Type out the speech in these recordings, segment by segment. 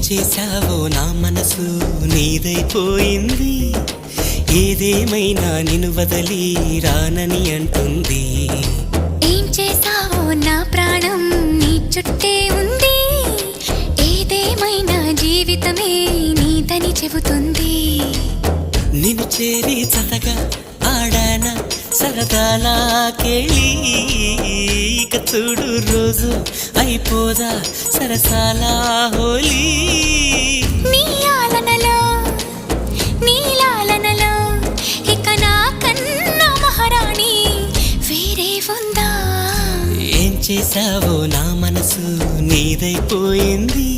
చేశావో నా మనసు నీదైపోయింది. ఏదేమైనా నిన్ను వదలి రానని అంటుంది. ఏం చేశావో నా ప్రాణం నీ చుట్టే ఉంది. ఏదేమైనా జీవితమే నీదని చెబుతుంది. నిన్ను చేరి చతగా ఆడాన సరదాలా కేళి. ఇక చూడు రోజు అయిపోదా సరసాల హోలీ. నీ ఆలనలో నీ లాలనలో ఇక నా కన్నా మహారాణి వేరే ఉందా? ఏం చేశావో నా మనసు నీదైపోయింది.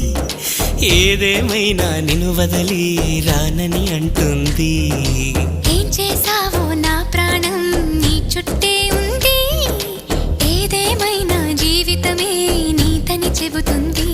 ఏదేమైనా నిన్ను వదలి రానని అంటుంది. ఏం చేశావో నా ప్రాణం నీ చుట్టే ఉంది. ఏదేమైనా జీవితమే నీదని చెబుతుంది.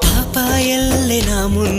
పాపాయల్లే నా ముందు